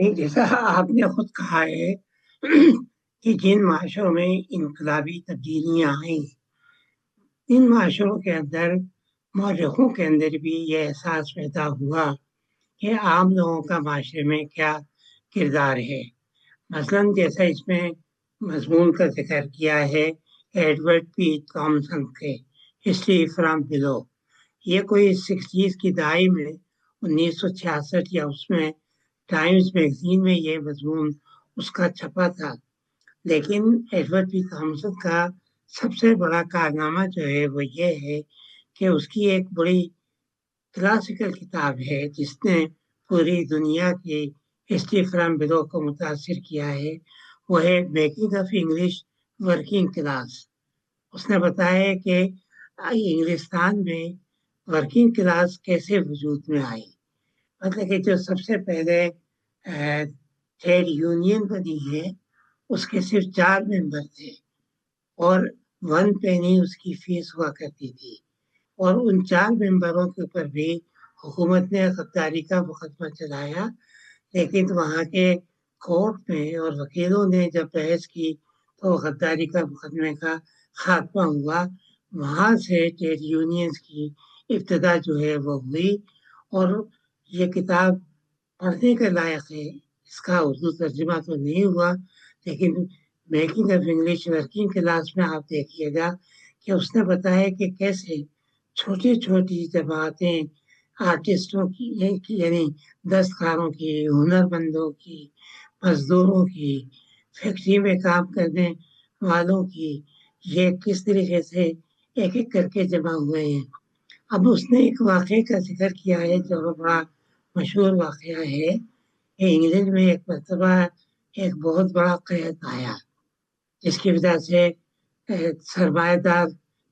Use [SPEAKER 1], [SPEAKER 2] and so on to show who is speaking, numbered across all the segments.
[SPEAKER 1] جیسا آپ نے خود کہا ہے کہ جن معاشروں میں انقلابی تبدیلیاں آئیں ان معاشروں کے اندر مورخوں کے اندر بھی یہ احساس پیدا ہوا کہ عام لوگوں کا معاشرے میں کیا کردار ہے۔ مثلاً جیسا اس میں مضمون کا ذکر کیا ہے ایڈورڈ پی تھامسن کے ہسٹری فرام بلو، یہ کوئی 60s کی دہائی میں 1966 یا اس میں ٹائمز میگزین میں یہ مضمون اس کا چھپا تھا۔ لیکن ایڈورڈ پی تھامسن کا سب سے بڑا کارنامہ جو ہے وہ یہ ہے کہ اس کی ایک بڑی کلاسیکل کتاب ہے جس نے پوری دنیا کی ہسٹری فرام بلو کو متاثر کیا ہے، وہ ہے making of English working class. اس نے بتایا کہ انگلستان میں ورکنگ کلاس کیسے وجود میں آئی۔ مطلب کہ جو سب سے پہلے ٹریڈ یونین بنی ہے اس کے صرف 4 ممبر تھے اور 1 پینی اس کی فیس ہوا کرتی تھی، اور ان 4 ممبروں کے اوپر بھی حکومت نے غداری کا مقدمہ چلایا، لیکن وہاں کے کورٹ میں اور وکیلوں نے جب بحث کی تو غداری کا مقدمے کا خاتمہ ہوا۔ وہاں سے ٹریڈ یونینز کی ابتدا جو ہے وہ ہوئی، اور یہ کتاب پڑھنے کے لائق ہے۔ اس کا اردو ترجمہ تو نہیں ہوا، لیکن making of English working class میں آپ دیکھیے گا کہ اس نے بتایا کہ کیسے چھوٹی چھوٹی جماعتیں آرٹسٹوں کی یعنی دستکاروں کی، ہنرمندوں کی، مزدوروں کی، فیکٹری میں کام کرنے والوں کی، یہ کس طریقے سے ایک ایک کر کے جمع ہوئے ہیں۔ اب اس نے ایک واقعے کا ذکر کیا ہے جو بڑا مشہور واقعہ ہے کہ انگلینڈ میں ایک مرتبہ ایک بہت بڑا قحط آیا جس کی وجہ سے سرمایہ دار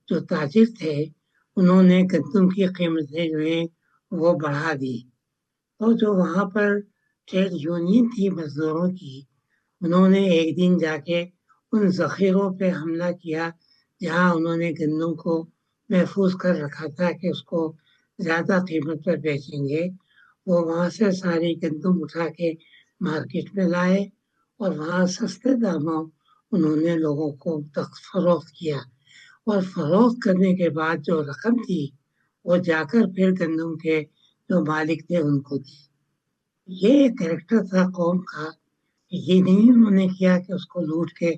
[SPEAKER 1] جو تاجر تھے انہوں نے گندم کی قیمتیں جو ہیں وہ بڑھا دی۔ تو جو وہاں پر ٹریڈ یونین تھی مزدوروں کی، انہوں نے ایک دن جا کے ان ذخیروں پہ حملہ کیا جہاں انہوں نے گندم کو محفوظ کر رکھا تھا کہ اس کو زیادہ قیمت پر بیچیں گے۔ وہ وہاں سے ساری گندم اٹھا کے مارکیٹ میں لائے اور وہاں سستے داموں انہوں نے لوگوں کو فروخت کیا، اور فروخت کرنے کے بعد جو رقم تھی وہ جا کر پھر گندم کے جو مالک تھے ان کو دی۔ یہ ایک کریکٹر تھا قوم کا، یہ نہیں انہوں نے کیا کہ اس کو لوٹ کے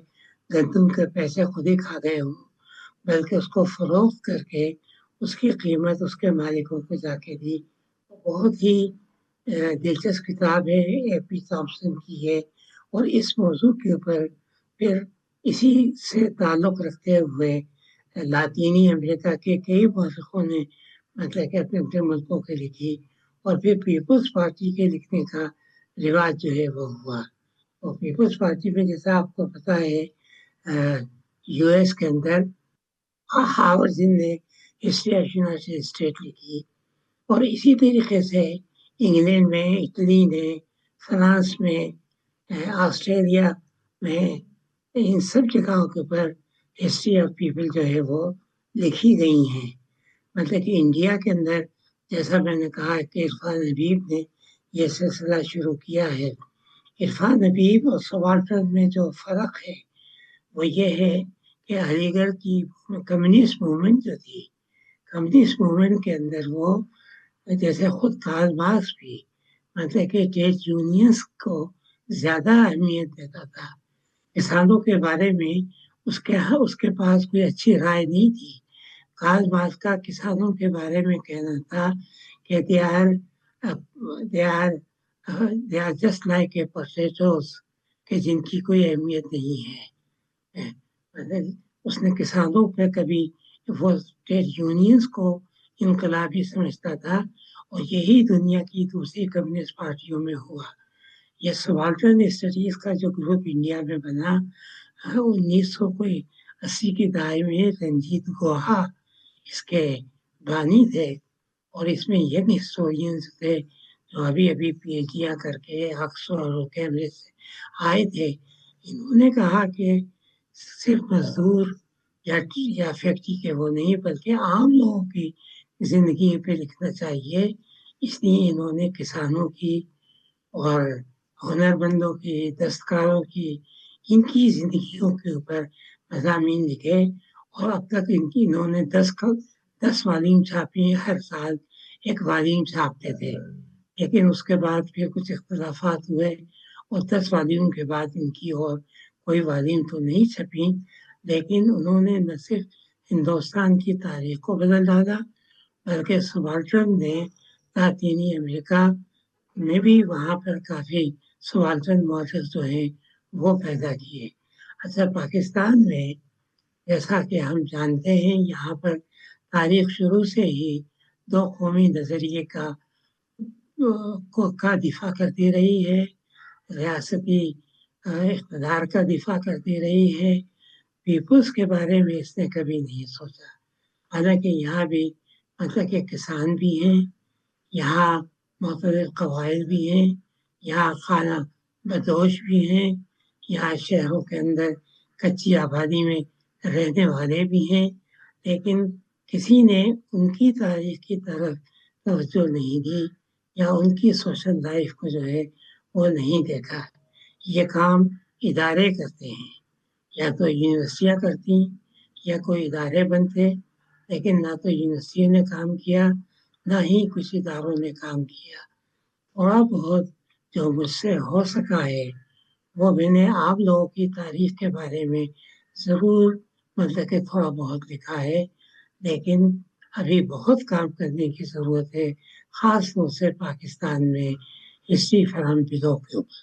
[SPEAKER 1] گندم کے پیسے خود ہی کھا گئے ہوں، بلکہ اس کو فروخت کر کے اس کی قیمت اس کے مالکوں کو جا کے دی۔ بہت ہی دلچسپ کتاب ہے اے پی تھامسن کی ہے، اور اس موضوع کے اوپر پھر اسی سے تعلق رکھتے ہوئے لاطینی امریکہ کے کئی مورخوں نے مطلب کہ اپنے اپنے ملکوں کے لکھی، اور پھر پیپلز پارٹی کے لکھنے کا رواج جو ہے وہ ہوا۔ اور پیپلز پارٹی میں جیسا آپ کو پتا ہے یو ایس کے اندر ہاورزن نے ہسٹری آف یونائٹڈ اسٹیٹ لکھی، اور اسی طریقے سے انگلینڈ میں، اٹلی نے، فرانس میں، آسٹریلیا میں، ان سب جگہوں کے اوپر ہسٹری آف پیپل جو ہے وہ لکھی گئی ہیں۔ مطلب کہ انڈیا کے اندر جیسا میں نے کہا کہ عرفان حبیب نے یہ سلسلہ شروع کیا ہے۔ عرفان حبیب اور سبالٹرن میں جو فرق ہے وہ یہ ہے کہ علی گڑھ کی کمیونسٹ موومنٹ جو تھی، کمیونسٹ موومنٹ کے اندر وہ جیسے خود کارل مارکس بھی مطلب کہ ٹریڈ یونینز کو زیادہ اہمیت دیتا تھا۔ کسانوں کے بارے میں اس کے پاس کوئی اچھی رائے نہیں تھی۔ کارل مارکس کا کسانوں کے بارے میں کہنا تھا کہ they are just like a potatoes، کہ جن کی کوئی اہمیت نہیں ہے۔ اس نے کسانوں پہ کبھی وہ ٹریڈ یونینز کو انقلابی سمجھتا تھا، اور یہی دنیا کی دوسری کمیونسٹ پارٹیوں میں ہوا۔ یہ سبالٹرن اسٹڈیز کا جو گروپ انڈیا میں بنا 1980 کی دہائی میں رنجیت گوہا اس کے بانی تھے، اور اس میں ینگ ہسٹورینز تھے جو ابھی پی ایچ ڈیاں کر کے آکسفورڈ اور کیمبرج سے آئے تھے۔ انہوں نے کہا کہ صرف مزدور یا فیکٹری کے وہ نہیں بلکہ عام لوگوں کی زندگی پہ لکھنا چاہیے۔ اس لیے انہوں نے کسانوں کی اور ہنرمندوں کی، دستکاروں کی، ان کی زندگیوں کے اوپر مضامین لکھے، اور اب تک انہوں نے 10 والیوم چھاپی ہیں، ہر سال ایک والیوم چھاپتے تھے، لیکن اس کے بعد پھر کچھ اختلافات ہوئے اور 10 والیوم کے بعد ان کی اور کوئی والیوم تو نہیں چھپی، لیکن انہوں نے نہ صرف ہندوستان کی تاریخ کو بدل ڈالا، بلکہ سبالٹرن نے لاطینی امریکہ میں بھی وہاں پر کافی سبالٹرن ماڈل جو ہیں وہ پیدا کیے۔ اچھا، پاکستان میں جیسا کہ ہم جانتے ہیں، یہاں پر تاریخ شروع سے ہی 2 قومی نظریے کا دفاع کرتی رہی ہے، ریاستی اقتدار کا دفاع کرتی رہی ہے، پیپلز کے بارے میں اس نے کبھی نہیں سوچا۔ حالانکہ یہاں بھی مطلب کہ کسان بھی ہیں، یہاں معتدل قبائل بھی ہیں، یہاں خانہ بدوش بھی ہیں، یہاں شہروں کے اندر کچی آبادی میں رہنے والے بھی ہیں، لیکن کسی نے ان کی تاریخ کی طرف توجہ نہیں دی یا ان کی سوشل لائف کو جو ہے وہ نہیں دیکھا۔ یہ کام ادارے کرتے ہیں، یا تو یونیورسٹیاں کرتی یا کوئی ادارے بنتے، لیکن نہ تو یونیورسٹیوں نے کام کیا، نہ ہی کچھ اداروں نے کام کیا۔ تھوڑا بہت جو مجھ سے ہو سکا ہے وہ میں نے آپ لوگوں کی تاریخ کے بارے میں ضرور مطلب کہ تھوڑا بہت لکھا ہے، لیکن ابھی بہت کام کرنے کی ضرورت ہے، خاص طور سے پاکستان میں ہسٹری فرام بلو کے اوپر۔